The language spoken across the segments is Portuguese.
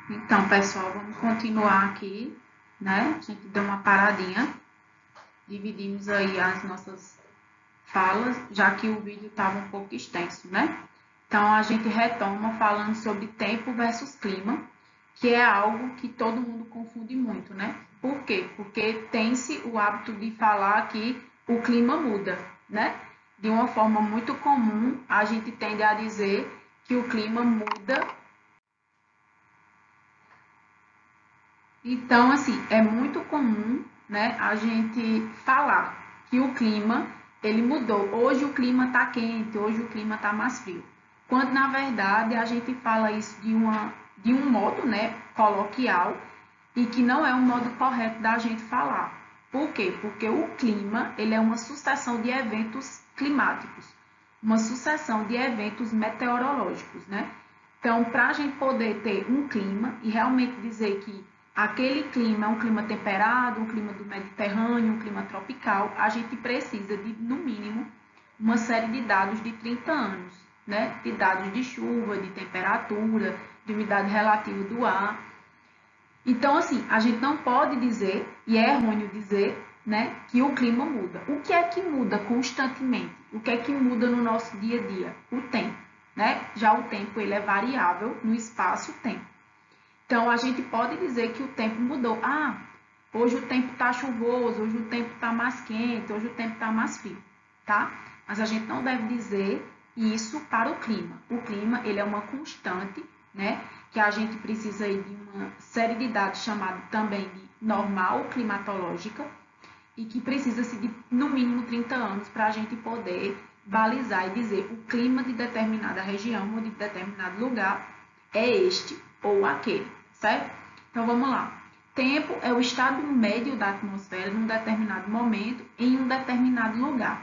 Então, pessoal, vamos continuar aqui, né? A gente deu uma paradinha, dividimos aí as nossas falas, já que o vídeo estava um pouco extenso, né? Então, a gente retoma falando sobre tempo versus clima, que é algo que todo mundo confunde muito, né? Por quê? Porque tem-se o hábito de falar que o clima muda, né? De uma forma muito comum, a gente tende a dizer que o clima muda. Então, assim, é muito comum, né, a gente falar que o clima, ele mudou. Hoje o clima está quente, hoje o clima está mais frio. Quando, na verdade, a gente fala isso de um modo, né, coloquial, e que não é o modo correto da gente falar. Por quê? Porque o clima, ele é uma sucessão de eventos climáticos, uma sucessão de eventos meteorológicos, né? Então, para a gente poder ter um clima e realmente dizer que aquele clima é um clima temperado, um clima do Mediterrâneo, um clima tropical, a gente precisa de, no mínimo, uma série de dados de 30 anos, né? De dados de chuva, de temperatura, de umidade relativa do ar. Então, assim, a gente não pode dizer, e é errôneo dizer, né, que o clima muda. O que é que muda constantemente? O que é que muda no nosso dia a dia? O tempo, né? Já o tempo, ele é variável no espaço-tempo. Então, a gente pode dizer que o tempo mudou. Ah, hoje o tempo está chuvoso, hoje o tempo está mais quente, hoje o tempo está mais frio, tá? Mas a gente não deve dizer isso para o clima. O clima, ele é uma constante, né? Que a gente precisa aí de uma série de dados chamado também de normal climatológica e que precisa-se de no mínimo 30 anos para a gente poder balizar e dizer o clima de determinada região ou de determinado lugar é este ou aquele, certo? Então vamos lá. Tempo é o estado médio da atmosfera num determinado momento em um determinado lugar,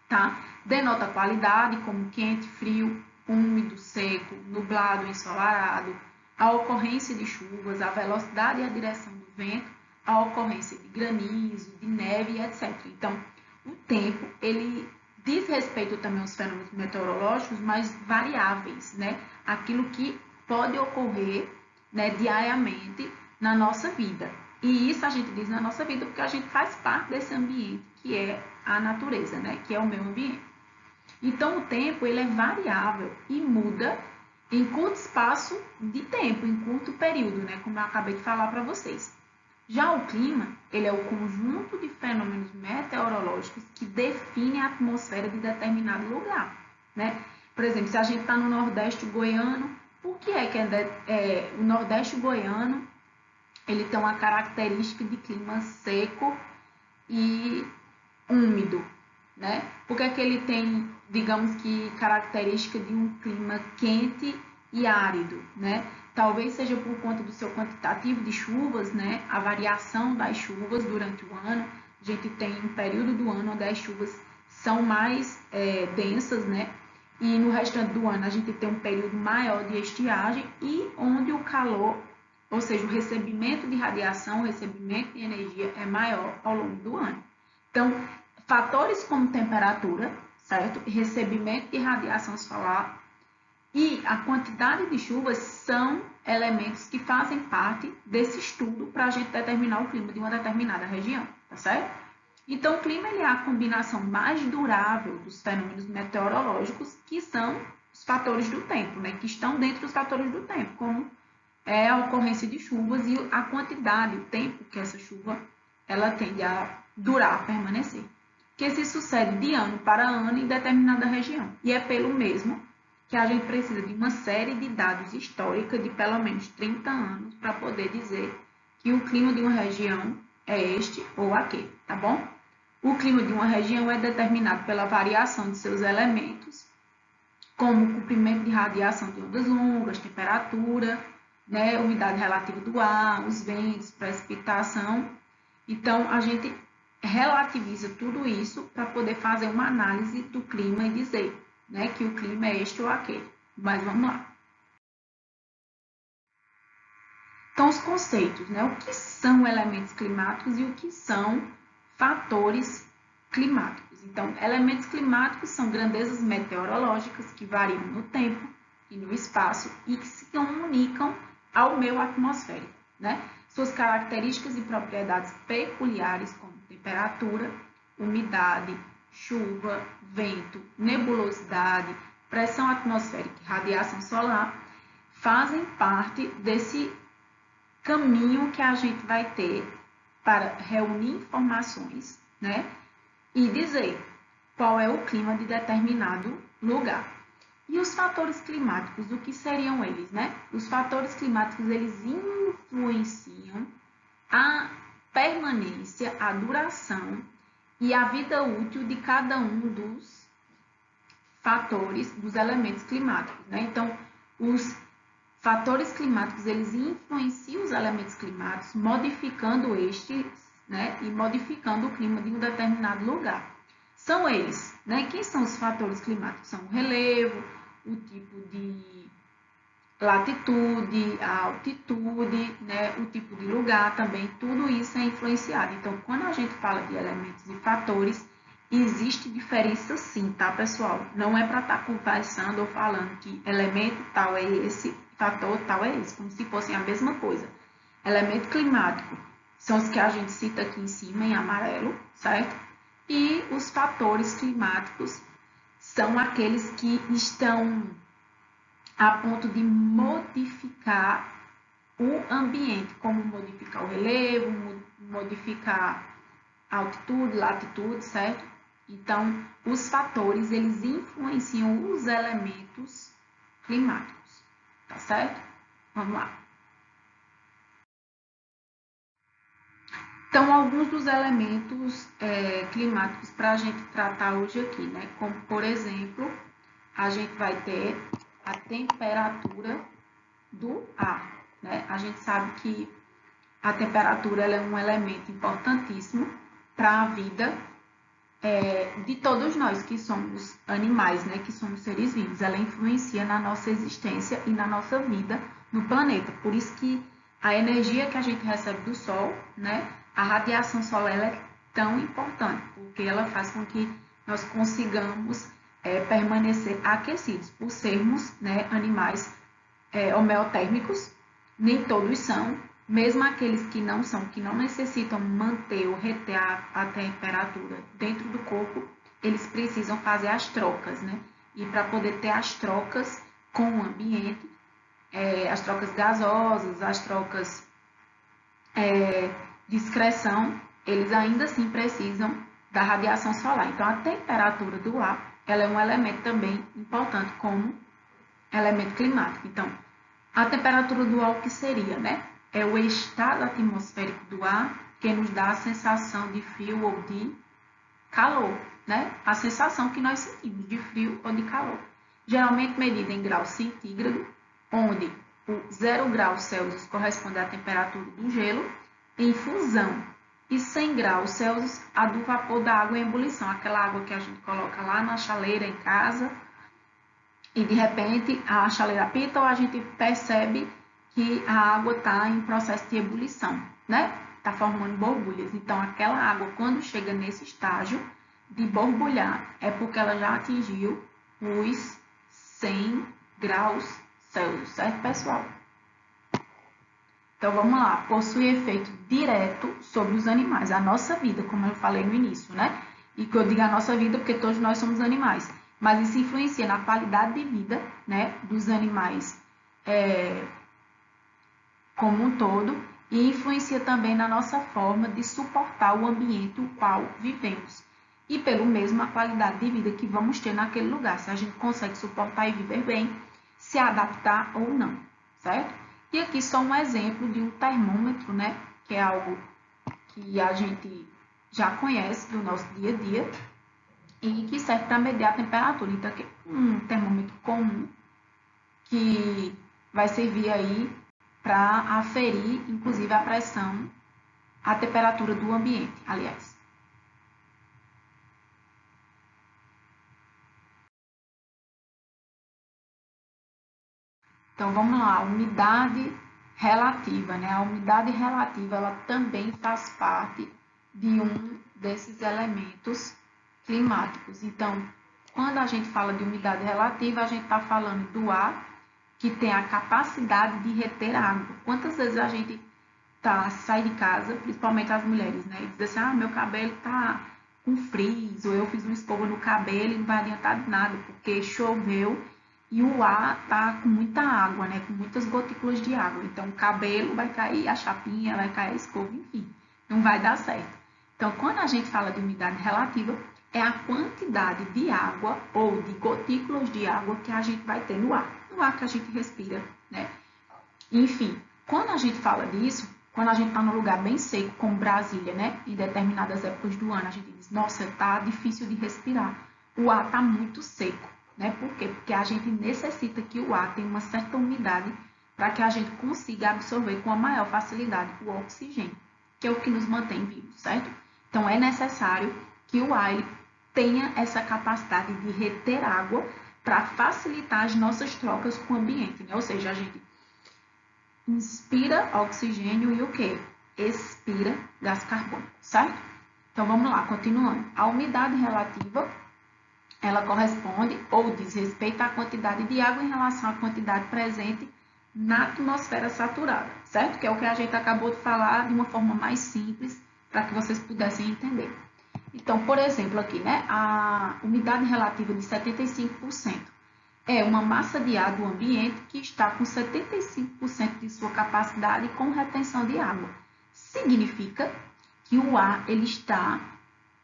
tá? Denota qualidade como quente, frio, úmido, seco, nublado, ensolarado, a ocorrência de chuvas, a velocidade e a direção do vento, a ocorrência de granizo, de neve, etc. Então, o tempo, ele diz respeito também aos fenômenos meteorológicos, mas variáveis, né? Aquilo que pode ocorrer, né, diariamente na nossa vida. E isso a gente diz na nossa vida porque a gente faz parte desse ambiente que é a natureza, né, que é o meio ambiente. Então, o tempo, ele é variável e muda em curto espaço de tempo, em curto período, né, como eu acabei de falar para vocês. Já o clima, ele é o conjunto de fenômenos meteorológicos que define a atmosfera de determinado lugar, né? Por exemplo, se a gente está no Nordeste goiano, por que é que o Nordeste goiano ele tem uma característica de clima seco e úmido, né? Por que é que ele tem, digamos que, característica de um clima quente e árido, né? Talvez seja por conta do seu quantitativo de chuvas, né? A variação das chuvas durante o ano. A gente tem um período do ano onde as chuvas são mais densas, né? E no restante do ano a gente tem um período maior de estiagem e onde o calor, ou seja, o recebimento de radiação, o recebimento de energia é maior ao longo do ano. Então, fatores como temperatura, certo? Recebimento de radiação solar e a quantidade de chuvas são elementos que fazem parte desse estudo para a gente determinar o clima de uma determinada região, tá certo? Então, o clima ele é a combinação mais durável dos fenômenos meteorológicos, que são os fatores do tempo, né? Que estão dentro dos fatores do tempo, como é a ocorrência de chuvas e a quantidade, o tempo que essa chuva ela tende a durar, permanecer, que se sucede de ano para ano em determinada região. E é pelo mesmo que a gente precisa de uma série de dados históricos de pelo menos 30 anos para poder dizer que o clima de uma região é este ou aquele, tá bom? O clima de uma região é determinado pela variação de seus elementos, como o comprimento de radiação de ondas longas, temperatura, né, umidade relativa do ar, os ventos, precipitação. Então, a gente relativiza tudo isso para poder fazer uma análise do clima e dizer, né, que o clima é este ou aquele. Mas vamos lá. Então, os conceitos, né? O que são elementos climáticos e o que são fatores climáticos. Então, elementos climáticos são grandezas meteorológicas que variam no tempo e no espaço e que se comunicam ao meio atmosférico, né? Suas características e propriedades peculiares, como temperatura, umidade, chuva, vento, nebulosidade, pressão atmosférica e radiação solar, fazem parte desse caminho que a gente vai ter para reunir informações, né? E dizer qual é o clima de determinado lugar. E os fatores climáticos, o que seriam eles, né? Os fatores climáticos, eles influenciam a permanência, a duração e a vida útil de cada um dos fatores, dos elementos climáticos, né? Então, os fatores climáticos, eles influenciam os elementos climáticos, modificando estes, né? E modificando o clima de um determinado lugar. São eles, né? Quem são os fatores climáticos? São o relevo, o tipo de latitude, a altitude, né? O tipo de lugar também, tudo isso é influenciado. Então, quando a gente fala de elementos e fatores, existe diferença sim, tá, pessoal? Não é para estar conversando ou falando que elemento tal é esse, fator tal é esse, como se fossem a mesma coisa. Elemento climático são os que a gente cita aqui em cima, em amarelo, certo? E os fatores climáticos são aqueles que estão a ponto de modificar o ambiente, como modificar o relevo, modificar a altitude, latitude, certo? Então, os fatores, eles influenciam os elementos climáticos, tá certo? Vamos lá. Então, alguns dos elementos climáticos para a gente tratar hoje aqui, né? Como, por exemplo, a gente vai ter a temperatura do ar, né? A gente sabe que a temperatura ela é um elemento importantíssimo para a vida de todos nós que somos animais, né? Que somos seres vivos. Ela influencia na nossa existência e na nossa vida no planeta. Por isso que a energia que a gente recebe do Sol, né? A radiação solar ela é tão importante, porque ela faz com que nós consigamos permanecer aquecidos, por sermos, né, animais homeotérmicos. Nem todos são, mesmo aqueles que não são, que não necessitam manter ou reter a temperatura dentro do corpo, eles precisam fazer as trocas, né? E para poder ter as trocas com o ambiente, as trocas gasosas, as trocas de excreção, eles ainda assim precisam da radiação solar. Então, a temperatura do ar, ela é um elemento também importante como elemento climático. Então, a temperatura do ar, o que seria, né? É o estado atmosférico do ar que nos dá a sensação de frio ou de calor, né? A sensação que nós sentimos de frio ou de calor. Geralmente medida em grau centígrado, onde o 0 graus Celsius corresponde à temperatura do gelo em fusão e 100 graus Celsius a do vapor da água em ebulição, aquela água que a gente coloca lá na chaleira em casa e de repente a chaleira apita ou a gente percebe que a água está em processo de ebulição, né? Está formando borbulhas. Então, aquela água, quando chega nesse estágio de borbulhar, é porque ela já atingiu os 100 graus Celsius, certo, pessoal? Então, vamos lá. Possui efeito direto sobre os animais, a nossa vida, como eu falei no início, né? E que eu digo a nossa vida porque todos nós somos animais. Mas isso influencia na qualidade de vida, né, dos animais como um todo e influencia também na nossa forma de suportar o ambiente no qual vivemos. E pelo mesmo a qualidade de vida que vamos ter naquele lugar, se a gente consegue suportar e viver bem, se adaptar ou não, certo? E aqui só um exemplo de um termômetro, né, que é algo que a gente já conhece do nosso dia a dia e que serve para medir a temperatura. Então, aqui um termômetro comum que vai servir aí para aferir, inclusive, a pressão, a temperatura do ambiente, aliás. Então, vamos lá, a umidade relativa, né? A umidade relativa, ela também faz parte de um desses elementos climáticos. Então, quando a gente fala de umidade relativa, a gente está falando do ar que tem a capacidade de reter água. Quantas vezes a gente sai de casa, principalmente as mulheres, né? E diz assim, meu cabelo tá com frizz, ou eu fiz uma escova no cabelo e não vai adiantar de nada, porque choveu e o ar tá com muita água, né? Com muitas gotículas de água. Então, o cabelo vai cair, a chapinha vai cair, a escova, enfim, não vai dar certo. Então, quando a gente fala de umidade relativa, é a quantidade de água ou de gotículas de água que a gente vai ter no ar que a gente respira, né? Enfim, quando a gente fala disso, quando a gente está num lugar bem seco, como Brasília, né? Em determinadas épocas do ano, a gente diz, nossa, tá difícil de respirar. O ar tá muito seco, né? Por quê? Porque a gente necessita que o ar tenha uma certa umidade para que a gente consiga absorver com a maior facilidade o oxigênio, que é o que nos mantém vivos, certo? Então, é necessário que o ar ele tenha essa capacidade de reter água para facilitar as nossas trocas com o ambiente, né? Ou seja, a gente inspira oxigênio e o quê? Expira gás carbônico, certo? Então, vamos lá, continuando. A umidade relativa, ela corresponde ou diz respeito à quantidade de água em relação à quantidade presente na atmosfera saturada, certo? Que é o que a gente acabou de falar de uma forma mais simples, para que vocês pudessem entender. Então, por exemplo, aqui, né? A umidade relativa de 75%. É uma massa de ar do ambiente que está com 75% de sua capacidade com retenção de água. Significa que o ar ele está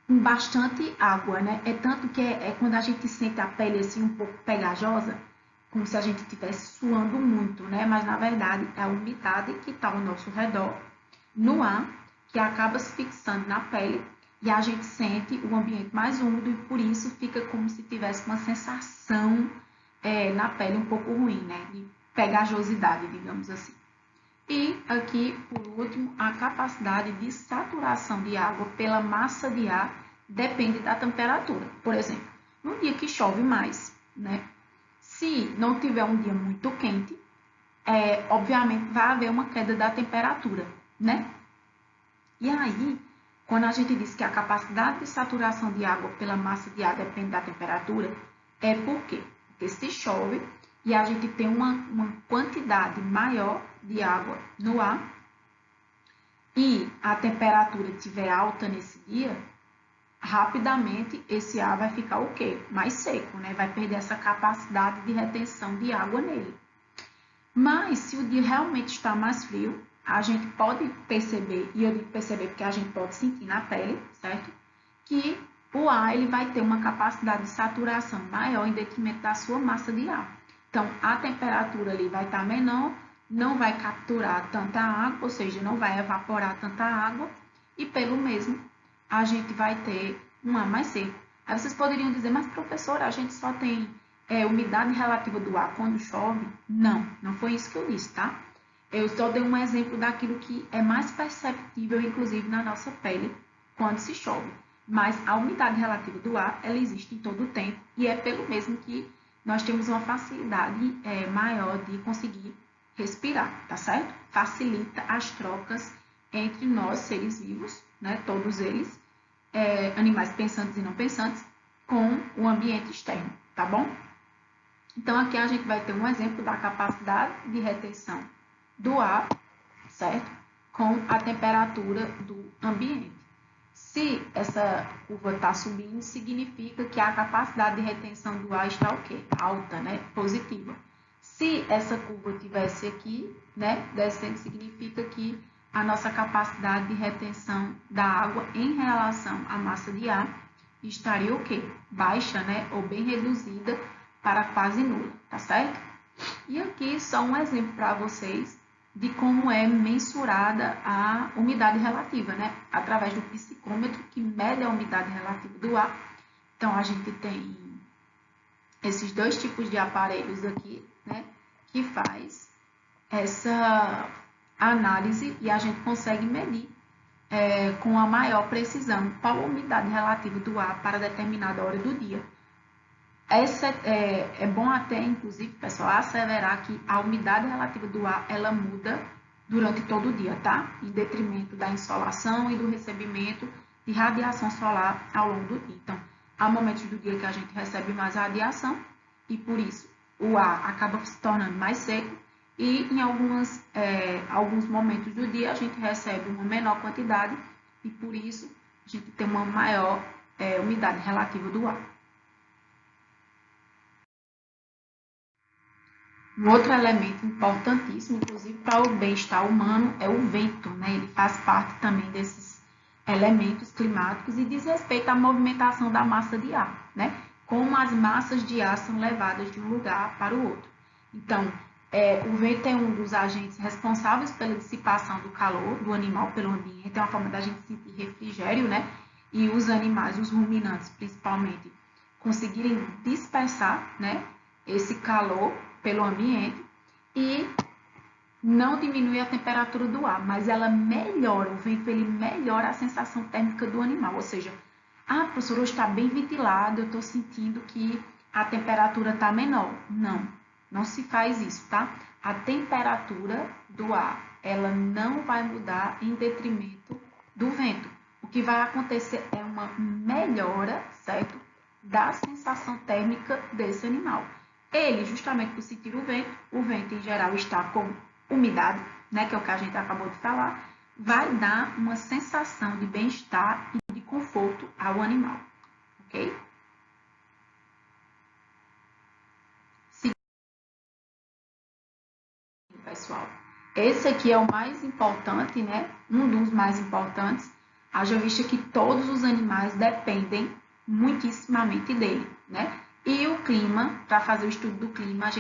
com bastante água, né? É tanto que é quando a gente sente a pele assim um pouco pegajosa, como se a gente estivesse suando muito, né? Mas na verdade é a umidade que está ao nosso redor no ar que acaba se fixando na pele e a gente sente o ambiente mais úmido e por isso fica como se tivesse uma sensação na pele um pouco ruim, né? De pegajosidade, digamos assim. E aqui, por último, a capacidade de saturação de água pela massa de ar depende da temperatura. Por exemplo, num dia que chove mais, né? Se não tiver um dia muito quente, obviamente vai haver uma queda da temperatura, né? E aí, quando a gente diz que a capacidade de saturação de água pela massa de ar depende da temperatura, é por quê? Porque se chove e a gente tem uma quantidade maior de água no ar e a temperatura estiver alta nesse dia, rapidamente esse ar vai ficar o quê? Mais seco, né? Vai perder essa capacidade de retenção de água nele. Mas se o dia realmente está mais frio, a gente pode perceber, e eu digo perceber porque a gente pode sentir na pele, certo? Que o ar ele vai ter uma capacidade de saturação maior em detrimento da sua massa de ar. Então, a temperatura ali vai estar menor, não vai capturar tanta água, ou seja, não vai evaporar tanta água, e pelo mesmo, a gente vai ter um ar mais seco. Aí vocês poderiam dizer, mas professora, a gente só tem umidade relativa do ar quando chove? Não, não foi isso que eu disse, tá? Eu só dei um exemplo daquilo que é mais perceptível, inclusive, na nossa pele quando se chove. Mas a umidade relativa do ar, ela existe em todo o tempo e é pelo mesmo que nós temos uma facilidade maior de conseguir respirar, tá certo? Facilita as trocas entre nós, seres vivos, né? Todos eles, animais pensantes e não pensantes, com o ambiente externo, tá bom? Então, aqui a gente vai ter um exemplo da capacidade de retenção do ar, certo? Com a temperatura do ambiente. Se essa curva está subindo, significa que a capacidade de retenção do ar está o quê? Alta, né? Positiva. Se essa curva estivesse aqui, né? Descendo, significa que a nossa capacidade de retenção da água em relação à massa de ar estaria o quê? Baixa, né? Ou bem reduzida para quase nula, tá certo? E aqui só um exemplo para vocês de como é mensurada a umidade relativa, né? Através do psicômetro que mede a umidade relativa do ar. Então, a gente tem esses dois tipos de aparelhos aqui, né? Que faz essa análise e a gente consegue medir com a maior precisão qual a umidade relativa do ar para determinada hora do dia. É bom até, inclusive, pessoal, asseverar que a umidade relativa do ar, ela muda durante todo o dia, tá? Em detrimento da insolação e do recebimento de radiação solar ao longo do dia. Então, há momentos do dia que a gente recebe mais radiação e, por isso, o ar acaba se tornando mais seco e em alguns momentos do dia a gente recebe uma menor quantidade e por isso a gente tem uma maior umidade relativa do ar. Um outro elemento importantíssimo, inclusive para o bem-estar humano, é o vento, né? Ele faz parte também desses elementos climáticos e diz respeito à movimentação da massa de ar, né? Como as massas de ar são levadas de um lugar para o outro. Então, o vento é um dos agentes responsáveis pela dissipação do calor do animal pelo ambiente, é uma forma da gente sentir refrigério, né? E os animais, os ruminantes principalmente, conseguirem dispersar, né, esse calor pelo ambiente e não diminui a temperatura do ar, mas ela melhora, o vento ele melhora a sensação térmica do animal, ou seja, professor, hoje está bem ventilado, eu estou sentindo que a temperatura está menor. Não, não se faz isso, tá? A temperatura do ar, ela não vai mudar em detrimento do vento. O que vai acontecer é uma melhora, certo? Da sensação térmica desse animal. Ele, justamente por sentir o vento em geral está com umidade, né, que é o que a gente acabou de falar, vai dar uma sensação de bem-estar e de conforto ao animal, ok? Seguindo, pessoal, esse aqui é o mais importante, né, um dos mais importantes, haja vista que todos os animais dependem muitíssimamente dele, né? E o clima, para fazer o estudo do clima,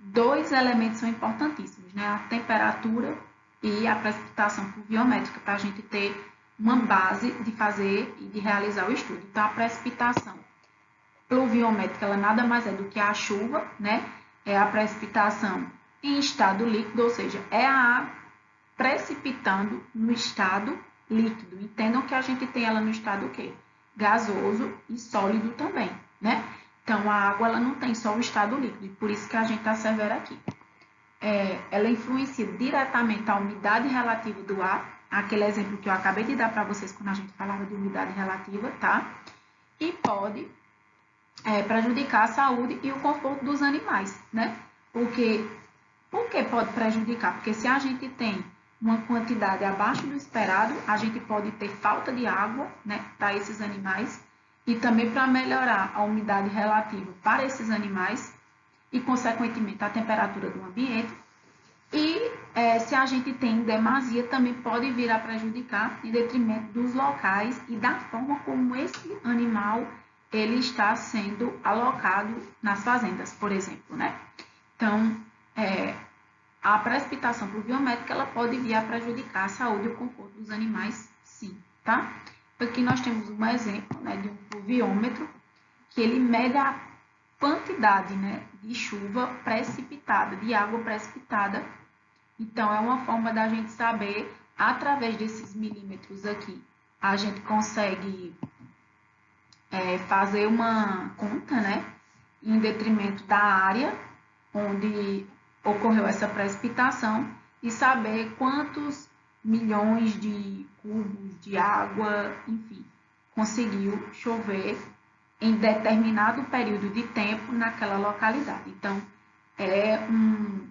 dois elementos são importantíssimos, né? A temperatura e a precipitação pluviométrica, para a gente ter uma base de fazer e de realizar o estudo. Então, a precipitação pluviométrica, ela nada mais é do que a chuva, né? É a precipitação em estado líquido, ou seja, é a água precipitando no estado líquido. Entendam que a gente tem ela no estado o quê? Gasoso e sólido também, né? Então, a água ela não tem só o estado líquido, e por isso que a gente está severo aqui. Ela influencia diretamente a umidade relativa do ar, aquele exemplo que eu acabei de dar para vocês quando a gente falava de umidade relativa, tá? E pode prejudicar a saúde e o conforto dos animais, né? Por que pode prejudicar? Porque se a gente tem uma quantidade abaixo do esperado, a gente pode ter falta de água, né, para esses animais e também para melhorar a umidade relativa para esses animais e, consequentemente, a temperatura do ambiente. E se a gente tem demasia, também pode vir a prejudicar em detrimento dos locais e da forma como esse animal ele está sendo alocado nas fazendas, por exemplo, né? Então, a precipitação pluviométrica ela pode vir a prejudicar a saúde e o conforto dos animais, sim, tá? Aqui nós temos um exemplo, né, de um pluviômetro que ele mede a quantidade, né, de chuva precipitada, de água precipitada. Então, é uma forma da gente saber, através desses milímetros aqui, a gente consegue fazer uma conta, né, em detrimento da área onde ocorreu essa precipitação e saber quantos milhões de cubos de água, enfim, conseguiu chover em determinado período de tempo naquela localidade. Então, é um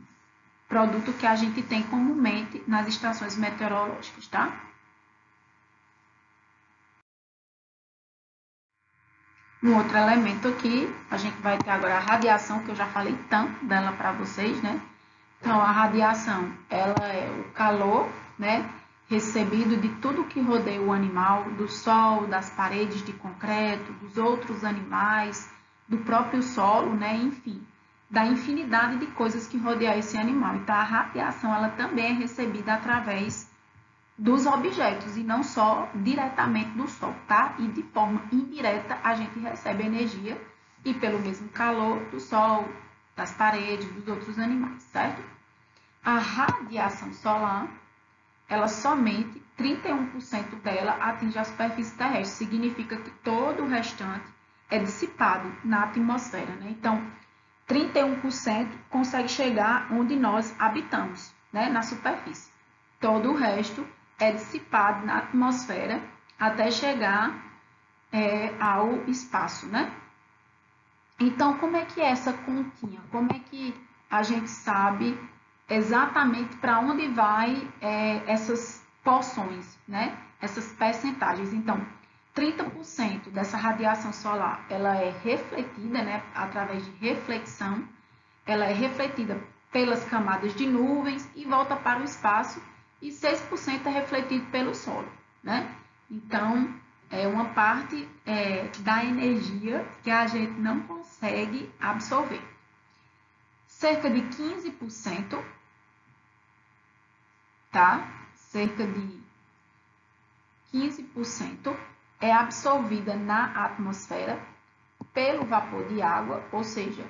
produto que a gente tem comumente nas estações meteorológicas, tá? Um outro elemento aqui, a gente vai ter agora a radiação, que eu já falei tanto dela para vocês, né? Então, a radiação, ela é o calor, né, recebido de tudo que rodeia o animal, do sol, das paredes de concreto, dos outros animais, do próprio solo, né, enfim, da infinidade de coisas que rodeiam esse animal. Então, a radiação, ela também é recebida através dos objetos e não só diretamente do sol, tá? E de forma indireta a gente recebe energia e pelo mesmo calor do sol, das paredes, dos outros animais, certo? A radiação solar, ela somente 31% dela atinge a superfície terrestre, significa que todo o restante é dissipado na atmosfera, né? Então, 31% consegue chegar onde nós habitamos, né? Na superfície. Todo o resto é dissipado na atmosfera até chegar ao espaço, né? Então, como é que é essa continha? Como é que a gente sabe exatamente para onde vai essas porções, né? Essas percentagens. Então, 30% dessa radiação solar, ela é refletida, né? Através de reflexão, ela é refletida pelas camadas de nuvens e volta para o espaço, e 6% é refletido pelo solo, né? Então, é uma parte da energia que a gente não consegue absorver. Cerca de 15%, tá? Cerca de 15% é absorvida na atmosfera pelo vapor de água, ou seja,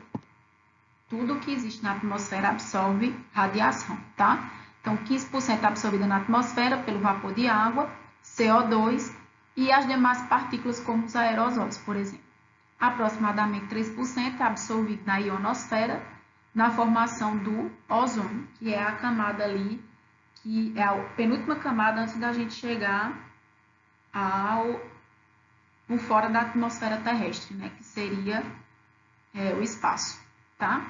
tudo que existe na atmosfera absorve radiação, tá? Então, 15% é absorvida na atmosfera pelo vapor de água, CO2 e as demais partículas, como os aerosóis, por exemplo. Aproximadamente 3% é absorvido na ionosfera, na formação do ozônio, que é a camada ali, que é a penúltima camada antes da gente chegar por fora da atmosfera terrestre, né? Que seria o espaço, tá?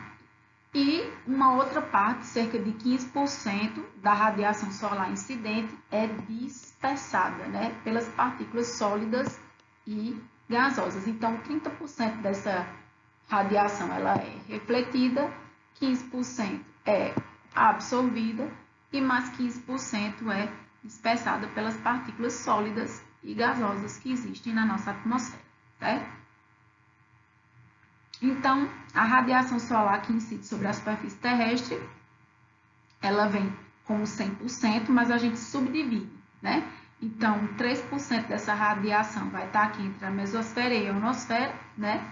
E uma outra parte, cerca de 15% da radiação solar incidente é dispersada, né, pelas partículas sólidas e gasosas. Então, 30% dessa radiação ela é refletida, 15% é absorvida e mais 15% é dispersada pelas partículas sólidas e gasosas que existem na nossa atmosfera, certo? Então, a radiação solar que incide sobre a superfície terrestre, ela vem como 100%, mas a gente subdivide, né? Então, 3% dessa radiação vai estar aqui entre a mesosfera e a ionosfera, né?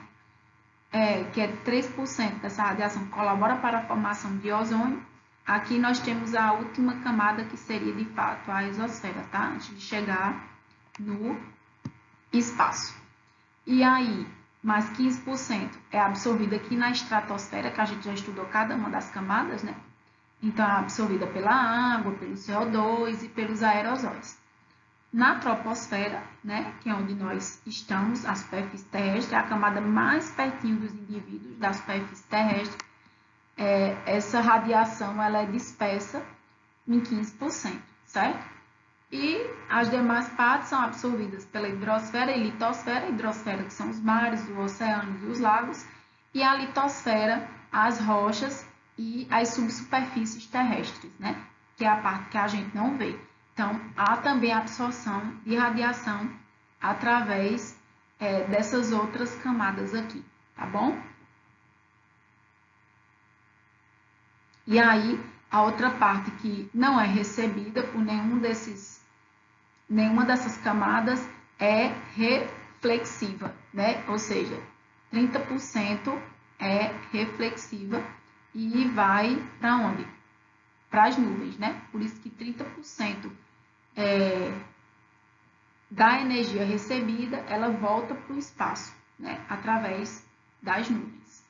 Que é 3% dessa radiação que colabora para a formação de ozônio. Aqui nós temos a última camada, que seria, de fato, a exosfera, tá? Antes de chegar no espaço. E aí, mais 15% é absorvida aqui na estratosfera, que a gente já estudou cada uma das camadas, né? Então, é absorvida pela água, pelo CO2 e pelos aerosóis. Na troposfera, né, que é onde nós estamos, a superfície terrestre, é a camada mais pertinho dos indivíduos da superfície terrestre, essa radiação ela é dispersa em 15%, certo? E as demais partes são absorvidas pela hidrosfera e litosfera. A hidrosfera, que são os mares, os oceanos e os lagos, e a litosfera, as rochas e as subsuperfícies terrestres, né? Que é a parte que a gente não vê. Então, há também a absorção de radiação através dessas outras camadas aqui, tá bom? E aí, a outra parte que não é recebida por nenhuma dessas camadas é reflexiva, né? Ou seja, 30% é reflexiva e vai para onde? Para as nuvens, né? Por isso que 30% da energia recebida, ela volta para o espaço, né? Através das nuvens.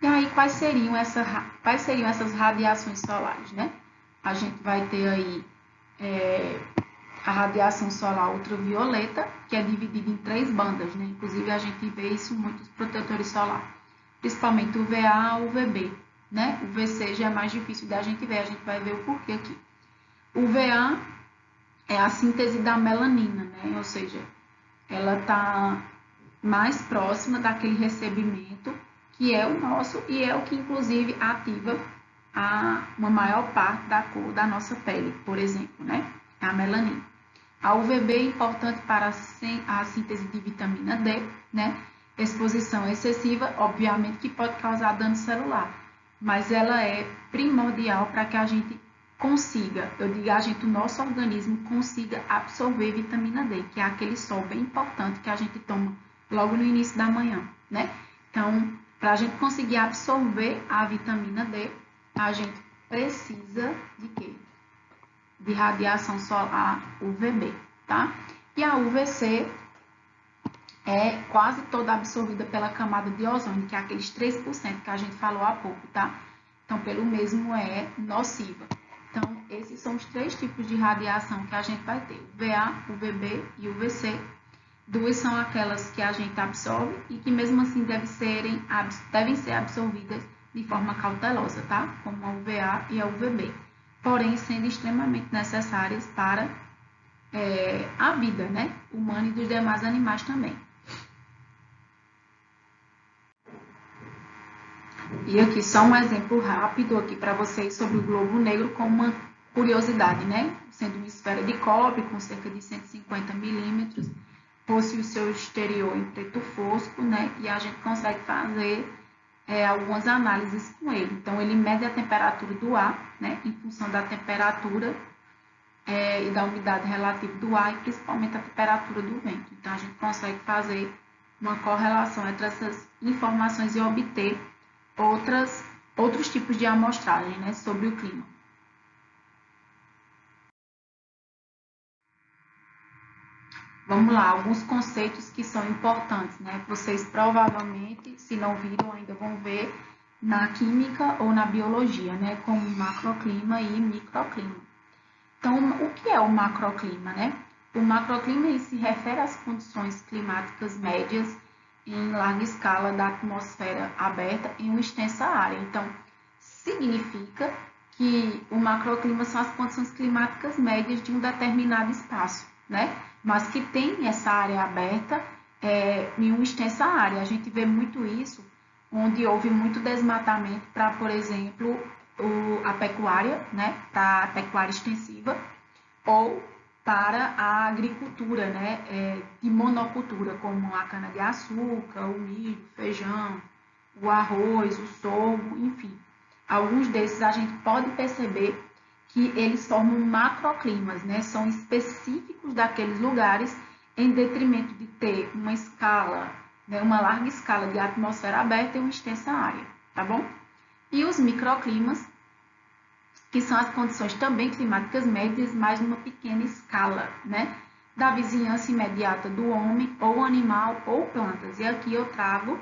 E aí, quais seriam essas radiações solares, né? A gente vai ter aí a radiação solar ultravioleta, que é dividida em 3 bandas, né? Inclusive, a gente vê isso muito nos protetores solares, principalmente o UVA e o UVB, né? O VC já é mais difícil da gente ver, a gente vai ver o porquê aqui. O UVA é a síntese da melanina, né? Ou seja, ela está mais próxima daquele recebimento que é o nosso e é o que, inclusive, ativa uma maior parte da cor da nossa pele, por exemplo, né? A melanina. A UVB é importante para a síntese de vitamina D, né? Exposição excessiva, obviamente, que pode causar dano celular, mas ela é primordial para que a gente consiga, eu digo a gente, o nosso organismo consiga absorver vitamina D, que é aquele sol bem importante que a gente toma logo no início da manhã, né? Então, para a gente conseguir absorver a vitamina D, a gente precisa de quê? De radiação solar UVB, tá? E a UVC é quase toda absorvida pela camada de ozônio, que é aqueles 3% que a gente falou há pouco, tá? Então, pelo mesmo é nociva. Então, esses são os 3 tipos de radiação que a gente vai ter, o VA, o VB e o VC. 2 são aquelas que a gente absorve e que mesmo assim devem ser absorvidas de forma cautelosa, tá? Como a UVA e a UVB, porém sendo extremamente necessárias para a vida, né, humana e dos demais animais também. E aqui só um exemplo rápido aqui para vocês sobre o globo negro como uma curiosidade, né? Sendo uma esfera de cobre com cerca de 150 milímetros, possui o seu exterior em preto fosco, né? E a gente consegue fazer algumas análises com ele. Então, ele mede a temperatura do ar, né? Em função da temperatura e da umidade relativa do ar e principalmente a temperatura do vento. Então, a gente consegue fazer uma correlação entre essas informações e obter outros tipos de amostragem, né, sobre o clima. Vamos lá, alguns conceitos que são importantes, né? Vocês provavelmente, se não viram, ainda vão ver na química ou na biologia, né? Como macroclima e microclima. Então, o que é o macroclima, né? O macroclima ele se refere às condições climáticas médias em larga escala da atmosfera aberta em uma extensa área. Então, significa que o macroclima são as condições climáticas médias de um determinado espaço, né? Mas que tem essa área aberta em uma extensa área. A gente vê muito isso onde houve muito desmatamento para, por exemplo, a pecuária, né? Para a pecuária extensiva, ou para a agricultura, né? De monocultura, como a cana-de-açúcar, o milho, o feijão, o arroz, o sorgo, enfim. Alguns desses a gente pode perceber que eles formam macroclimas, né? São específicos daqueles lugares, em detrimento de ter uma escala, né? Uma larga escala de atmosfera aberta e uma extensa área, tá bom? E os microclimas, que são as condições também climáticas médias, mas numa pequena escala, né? Da vizinhança imediata do homem, ou animal, ou plantas. E aqui eu trago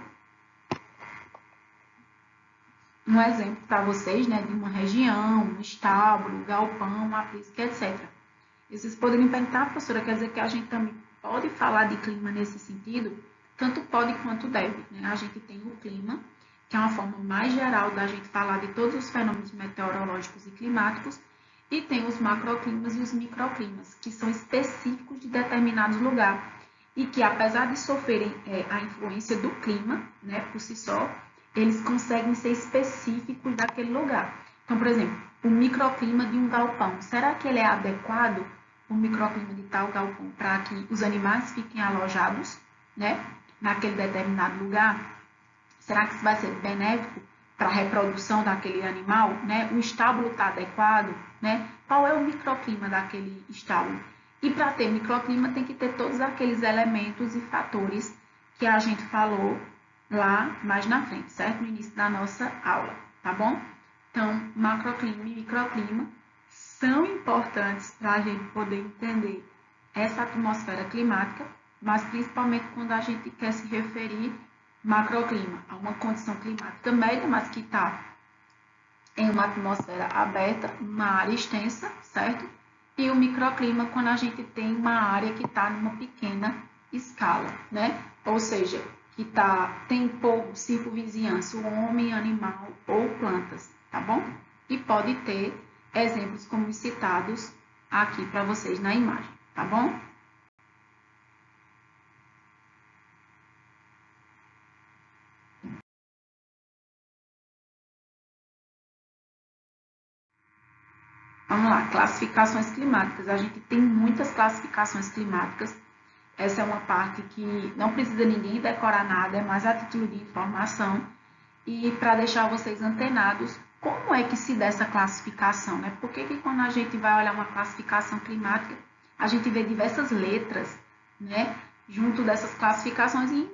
um exemplo para vocês, né, de uma região, um estábulo, um galpão, uma aprisca, etc. E vocês poderiam perguntar, professora, quer dizer que a gente também pode falar de clima nesse sentido? Tanto pode quanto deve, né? A gente tem o clima, que é uma forma mais geral da gente falar de todos os fenômenos meteorológicos e climáticos, e tem os macroclimas e os microclimas, que são específicos de determinados lugares, e que apesar de sofrerem a influência do clima, né, por si só, eles conseguem ser específicos daquele lugar. Então, por exemplo, o microclima de um galpão, será que ele é adequado, o microclima de tal galpão, para que os animais fiquem alojados, né, naquele determinado lugar? Será que isso vai ser benéfico para a reprodução daquele animal, né? O estábulo está adequado, né? Qual é o microclima daquele estábulo? E para ter microclima tem que ter todos aqueles elementos e fatores que a gente falou lá mais na frente, certo? No início da nossa aula, tá bom? Então, macroclima e microclima são importantes para a gente poder entender essa atmosfera climática, mas principalmente quando a gente quer se referir macroclima a uma condição climática média, mas que está em uma atmosfera aberta, uma área extensa, certo? E o microclima quando a gente tem uma área que está numa pequena escala, né? Ou seja, que tem pouco circunvizinhança, o homem, animal ou plantas, tá bom? E pode ter exemplos como os citados aqui para vocês na imagem, tá bom? Vamos lá, classificações climáticas. A gente tem muitas classificações climáticas. Essa é uma parte que não precisa ninguém decorar nada, é mais a título de informação. E para deixar vocês antenados, como é que se dá essa classificação, né? Por que quando a gente vai olhar uma classificação climática, a gente vê diversas letras, né? Junto dessas classificações e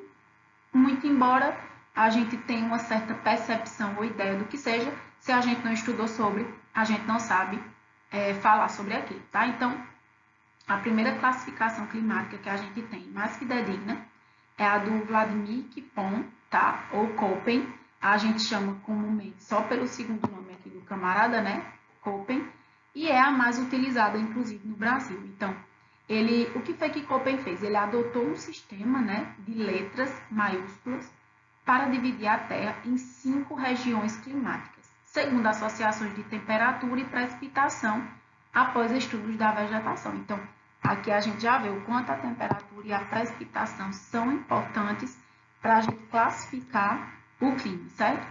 muito embora a gente tenha uma certa percepção ou ideia do que seja, se a gente não estudou sobre, a gente não sabe falar sobre aquilo, tá? Então, a primeira classificação climática que a gente tem, mais fidedigna, é a do Vladimir Kipon, tá? Ou Köppen. A gente chama comumente só pelo segundo nome aqui do camarada, né? Köppen. e é a mais utilizada, inclusive, no Brasil. Então, o que foi que Köppen fez? Ele adotou um sistema, né, de letras maiúsculas para dividir a Terra em 5 regiões climáticas, segundo associações de temperatura e precipitação após estudos da vegetação. Então, aqui a gente já vê o quanto a temperatura e a precipitação são importantes para a gente classificar o clima, certo?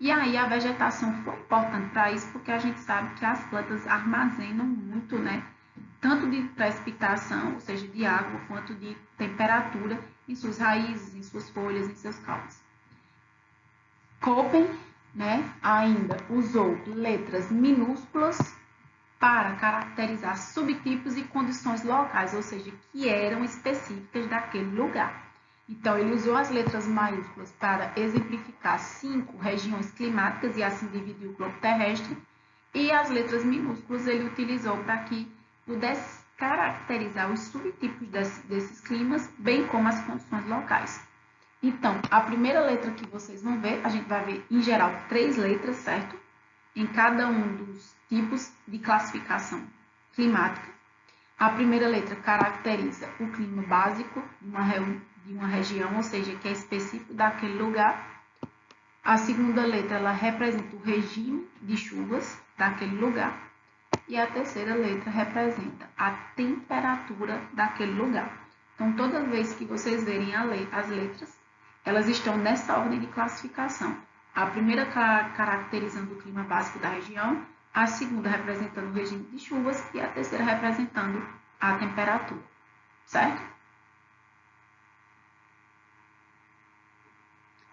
E aí a vegetação foi importante para isso, porque a gente sabe que as plantas armazenam muito, né? Tanto de precipitação, ou seja, de água, quanto de temperatura em suas raízes, em suas folhas, em seus caules. Köppen, né, ainda usou letras minúsculas para caracterizar subtipos e condições locais, ou seja, que eram específicas daquele lugar. Então, ele usou as letras maiúsculas para exemplificar 5 regiões climáticas e assim dividiu o globo terrestre, e as letras minúsculas ele utilizou para que pudesse caracterizar os subtipos desses climas, bem como as condições locais. Então, a primeira letra que vocês vão ver, a gente vai ver, em geral, 3 letras, certo? Em cada um dos tipos de classificação climática. A primeira letra caracteriza o clima básico de uma região, ou seja, que é específico daquele lugar. A segunda letra ela representa o regime de chuvas daquele lugar. E a terceira letra representa a temperatura daquele lugar. Então, toda vez que vocês verem as letras, elas estão nessa ordem de classificação. A primeira caracterizando o clima básico da região, a segunda representando o regime de chuvas e a terceira representando a temperatura, certo?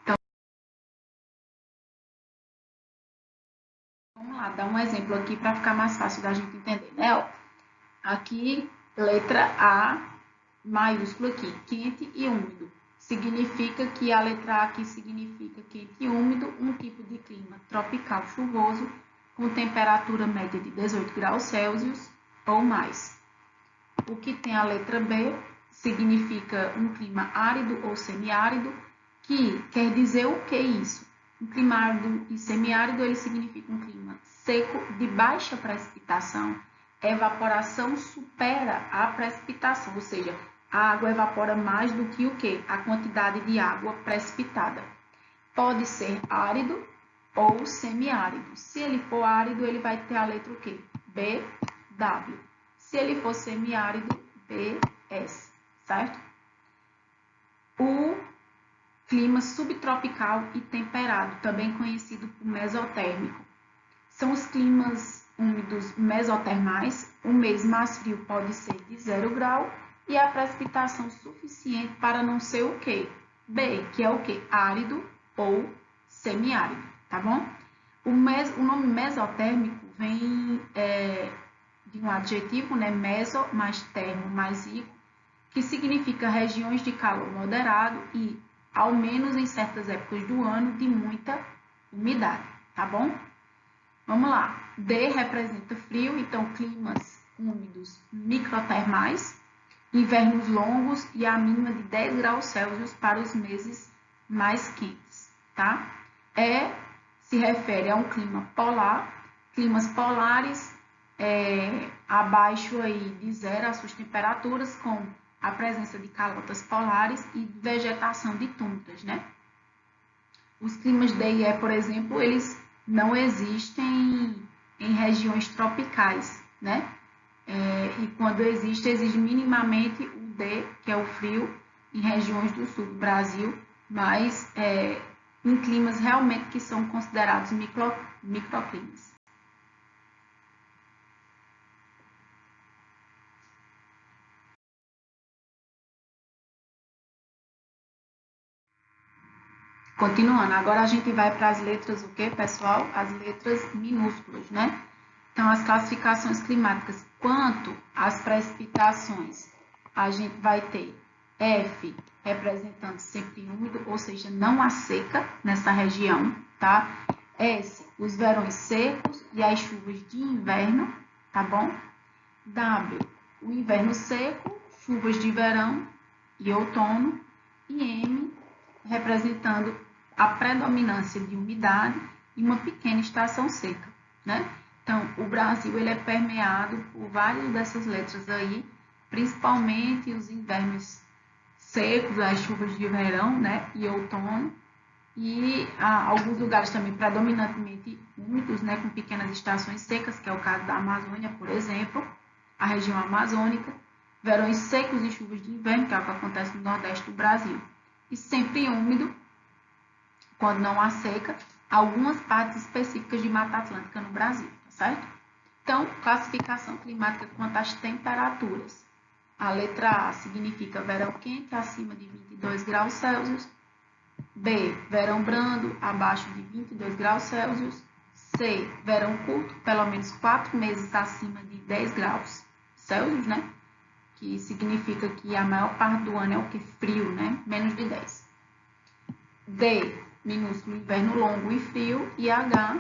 Então, vamos lá, dar um exemplo aqui para ficar mais fácil da gente entender, né? Aqui, letra A, maiúsculo aqui, quente e úmido. Significa que a letra A aqui significa quente e úmido, um tipo de clima tropical chuvoso, com temperatura média de 18 graus Celsius ou mais. O que tem a letra B significa um clima árido ou semiárido, que quer dizer o que isso? Um clima árido e semiárido, ele significa um clima seco, de baixa precipitação, evaporação supera a precipitação, ou seja, a água evapora mais do que o que? A quantidade de água precipitada. Pode ser árido ou semiárido. Se ele for árido, ele vai ter a letra o quê? B, W. Se ele for semiárido, BS, certo? O clima subtropical e temperado, também conhecido por mesotérmico, são os climas úmidos mesotermais. O mês mais frio pode ser de 0 grau e a precipitação suficiente para não ser o quê? B, que é o quê? Árido ou semiárido, tá bom? O nome mesotérmico vem de um adjetivo, né? Meso mais termo mais rico, que significa regiões de calor moderado e, ao menos em certas épocas do ano, de muita umidade, tá bom? Vamos lá. D representa frio, então climas úmidos microtermais, invernos longos e a mínima de 10 graus Celsius para os meses mais quentes, tá? E se refere a um clima polar, climas polares abaixo aí de 0 as suas temperaturas, com a presença de calotas polares e vegetação de tundras, né? Os climas D e E, por exemplo, eles não existem em regiões tropicais, né? E quando existe minimamente o D, que é o frio, em regiões do sul do Brasil, mas em climas realmente que são considerados microclimas. Continuando, agora a gente vai para as letras o quê, pessoal? As letras minúsculas, né? Então, as classificações climáticas quanto às precipitações, a gente vai ter F representando sempre úmido, ou seja, não há seca nessa região, tá? S, os verões secos e as chuvas de inverno, tá bom? W, o inverno seco, chuvas de verão e outono. E M, representando a predominância de umidade e uma pequena estação seca, né? Então, o Brasil ele é permeado por várias dessas letras aí, principalmente os invernos secos, as chuvas de verão, né, e outono, e alguns lugares também predominantemente úmidos, né, com pequenas estações secas, que é o caso da Amazônia, por exemplo, a região amazônica, verões secos e chuvas de inverno, que é o que acontece no Nordeste do Brasil, e sempre úmido, quando não há seca, algumas partes específicas de Mata Atlântica no Brasil, tá certo? Então, classificação climática quanto às temperaturas. A letra A significa verão quente, acima de 22 graus Celsius. B, verão brando, abaixo de 22 graus Celsius. C, verão curto, pelo menos 4 meses acima de 10 graus Celsius, né? Que significa que a maior parte do ano é o que? Frio, né? Menos de 10. D, minúsculo, inverno longo e frio. E H,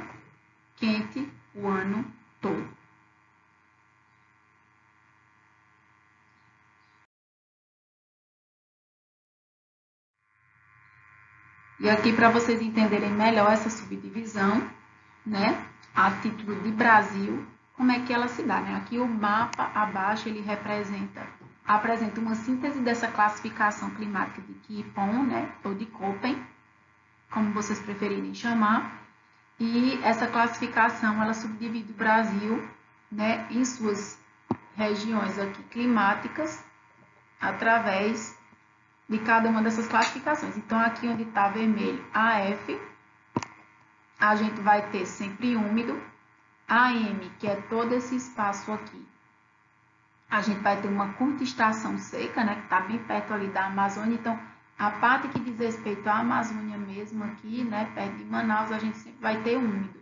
quente o ano todo. E aqui, para vocês entenderem melhor essa subdivisão, né, a título de Brasil, como é que ela se dá, né? Aqui o mapa abaixo, ele apresenta uma síntese dessa classificação climática de Köppen, né, ou de Köppen, como vocês preferirem chamar, e essa classificação, ela subdivide o Brasil, né, em suas regiões aqui climáticas, através de cada uma dessas classificações. Então, aqui onde está vermelho, AF, a gente vai ter sempre úmido. AM, que é todo esse espaço aqui, a gente vai ter uma curta estação seca, né, que está bem perto ali da Amazônia. Então, a parte que diz respeito à Amazônia mesmo aqui, né, perto de Manaus, a gente sempre vai ter úmido.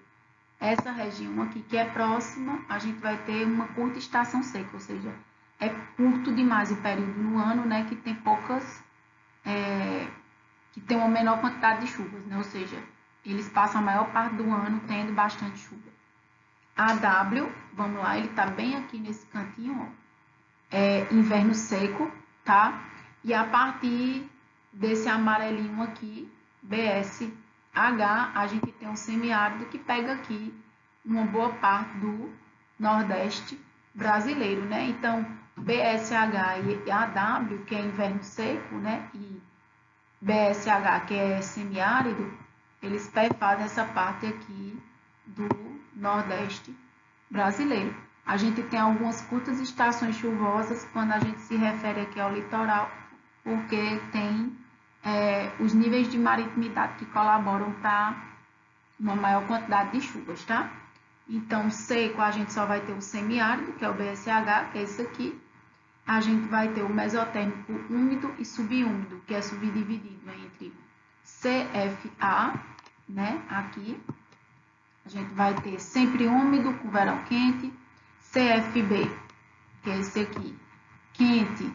Essa região aqui que é próxima, a gente vai ter uma curta estação seca, ou seja, é curto demais o período no ano, né, que tem que tem uma menor quantidade de chuvas, né, ou seja, eles passam a maior parte do ano tendo bastante chuva. AW, vamos lá, ele tá bem aqui nesse cantinho, ó, é inverno seco, tá? E a partir desse amarelinho aqui, BSH, a gente tem um semiárido que pega aqui uma boa parte do Nordeste brasileiro, né? Então, BSH e AW, que é inverno seco, né? E BSH, que é semiárido, eles fazem essa parte aqui do Nordeste brasileiro. A gente tem algumas curtas estações chuvosas quando a gente se refere aqui ao litoral, porque tem os níveis de maritimidade que colaboram para uma maior quantidade de chuvas, tá? Então, seco, a gente só vai ter o semiárido, que é o BSH, que é esse aqui. A gente vai ter o mesotérmico úmido e subúmido, que é subdividido entre CFA, né, aqui. A gente vai ter sempre úmido com verão quente, CFB, que é esse aqui, quente,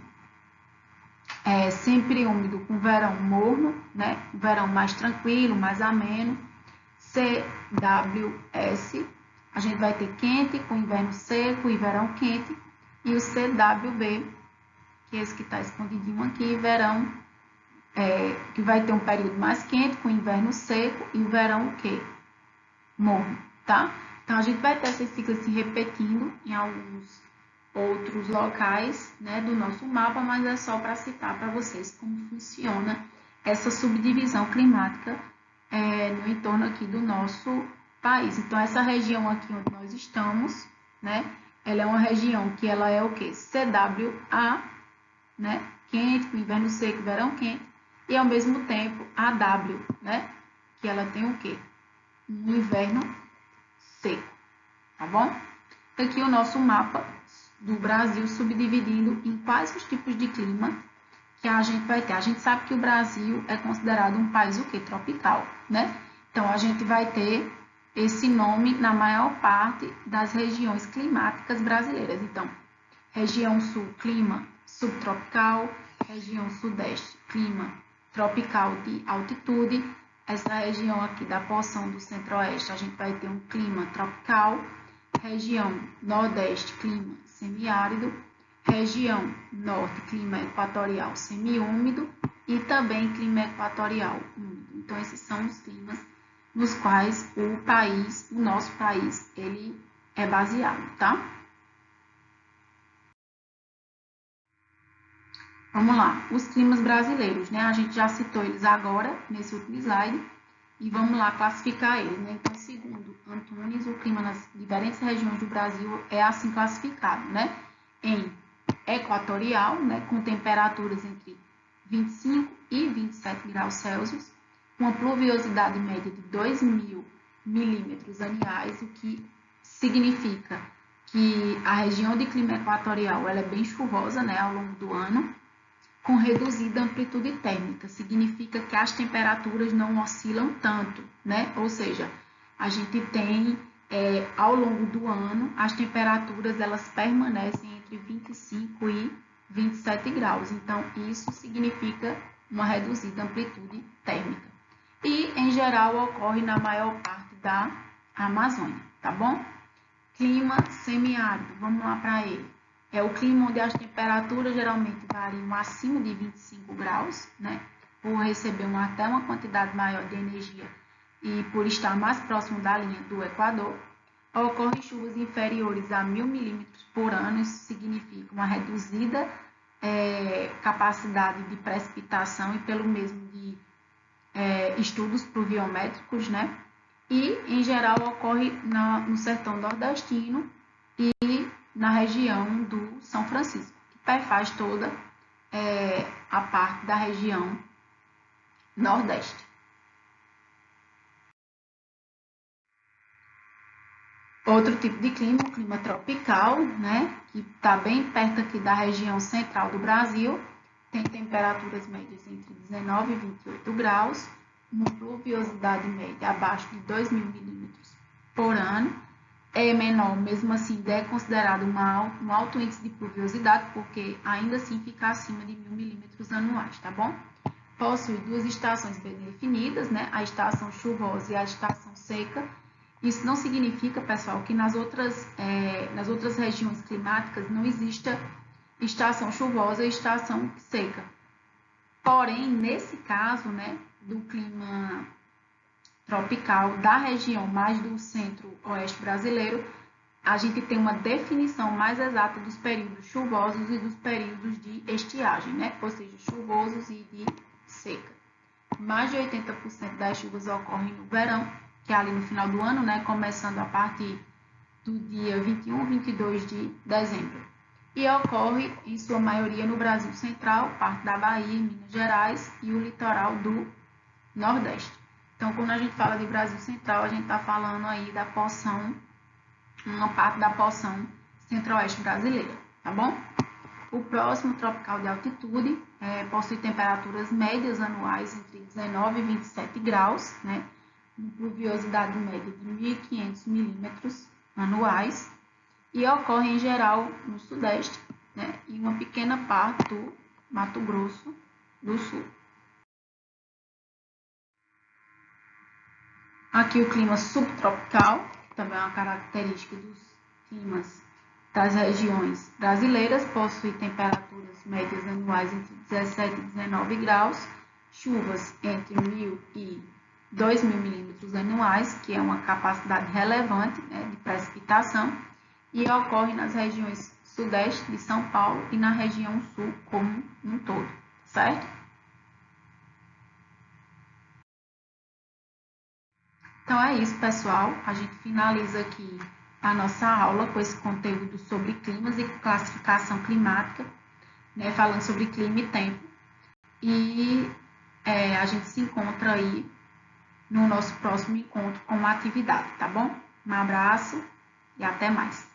sempre úmido com verão morno, né, verão mais tranquilo, mais ameno, CWS, a gente vai ter quente com inverno seco e verão quente, e o CWB, que é esse que está escondidinho aqui, verão, que vai ter um período mais quente com inverno seco e o verão o quê? Morno, tá? Então, a gente vai ter essas siglas se repetindo em alguns outros locais, né, do nosso mapa, mas é só para citar para vocês como funciona essa subdivisão climática no entorno aqui do nosso país. Então, essa região aqui onde nós estamos, né, ela é uma região que ela é o quê? CWA, né, quente, com inverno seco, verão quente, e ao mesmo tempo AW, né, que ela tem o quê? Um inverno seco, tá bom? Aqui o nosso mapa do Brasil subdividindo em quais os tipos de clima que a gente vai ter. A gente sabe que o Brasil é considerado um país o quê? Tropical, né? Então, a gente vai ter esse nome na maior parte das regiões climáticas brasileiras. Então, região sul, clima subtropical, região sudeste, clima tropical de altitude. Essa região aqui da porção do centro-oeste, a gente vai ter um clima tropical. Região nordeste, clima semiárido. Região norte, clima equatorial semiúmido. E também clima equatorial úmido. Então, esses são os climas nos quais o nosso país, ele é baseado, tá? Vamos lá, os climas brasileiros, né? A gente já citou eles agora, nesse último slide, e vamos lá classificar eles, né? Então, segundo Antunes, o clima nas diferentes regiões do Brasil é assim classificado, né? Em equatorial, né? Com temperaturas entre 25 e 27 graus Celsius, uma pluviosidade média de 2.000 milímetros anuais, o que significa que a região de clima equatorial ela é bem chuvosa, né? Ao longo do ano, com reduzida amplitude térmica, significa que as temperaturas não oscilam tanto, né? Ou seja, a gente tem ao longo do ano as temperaturas elas permanecem entre 25 e 27 graus, então isso significa uma reduzida amplitude térmica. E em geral ocorre na maior parte da Amazônia, tá bom? Clima semiárido, vamos lá para ele. É o clima onde as temperaturas geralmente variam acima de 25 graus, né? Por receber até uma quantidade maior de energia e por estar mais próximo da linha do Equador. Ocorrem chuvas inferiores a 1.000 milímetros por ano, isso significa uma reduzida capacidade de precipitação e pelo mesmo de estudos pluviométricos, né? E, em geral, ocorre no sertão nordestino e na região do São Francisco, que perfaz toda a parte da região nordeste. Outro tipo de clima, o clima tropical, né, que está bem perto aqui da região central do Brasil, tem temperaturas médias entre 19 e 28 graus, uma pluviosidade média abaixo de 2.000 milímetros por ano, é menor, mesmo assim é considerado um alto índice de pluviosidade, porque ainda assim fica acima de 1.000 milímetros anuais, tá bom? Possui duas estações bem definidas, né? A estação chuvosa e a estação seca. Isso não significa, pessoal, que nas outras regiões climáticas não exista estação chuvosa e estação seca. Porém, nesse caso, né, do clima tropical da região mais do centro-oeste brasileiro, a gente tem uma definição mais exata dos períodos chuvosos e dos períodos de estiagem, né? Ou seja, chuvosos e de seca. Mais de 80% das chuvas ocorrem no verão, que é ali no final do ano, né? Começando a partir do dia 21 ou 22 de dezembro. E ocorre, em sua maioria, no Brasil Central, parte da Bahia, Minas Gerais e o litoral do Nordeste. Então, quando a gente fala de Brasil Central, a gente está falando aí da porção, uma parte da porção centro-oeste brasileira, tá bom? O próximo, tropical de altitude, possui temperaturas médias anuais entre 19 e 27 graus, né? Uma pluviosidade média de 1.500 milímetros anuais e ocorre em geral no Sudeste, né? E uma pequena parte do Mato Grosso do Sul. Aqui o clima subtropical, que também é uma característica dos climas das regiões brasileiras, possui temperaturas médias anuais entre 17 e 19 graus, chuvas entre 1.000 e 2.000 milímetros anuais, que é uma capacidade relevante, né, de precipitação, e ocorre nas regiões sudeste de São Paulo e na região sul como um todo, certo? Então é isso, pessoal. A gente finaliza aqui a nossa aula com esse conteúdo sobre climas e classificação climática, né, falando sobre clima e tempo. E a gente se encontra aí no nosso próximo encontro com uma atividade, tá bom? Um abraço e até mais.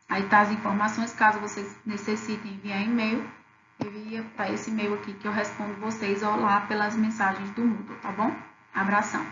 Aí tá as informações, caso vocês necessitem enviar e-mail, envia para esse e-mail aqui que eu respondo vocês ou lá pelas mensagens do Moodle, tá bom? Abração!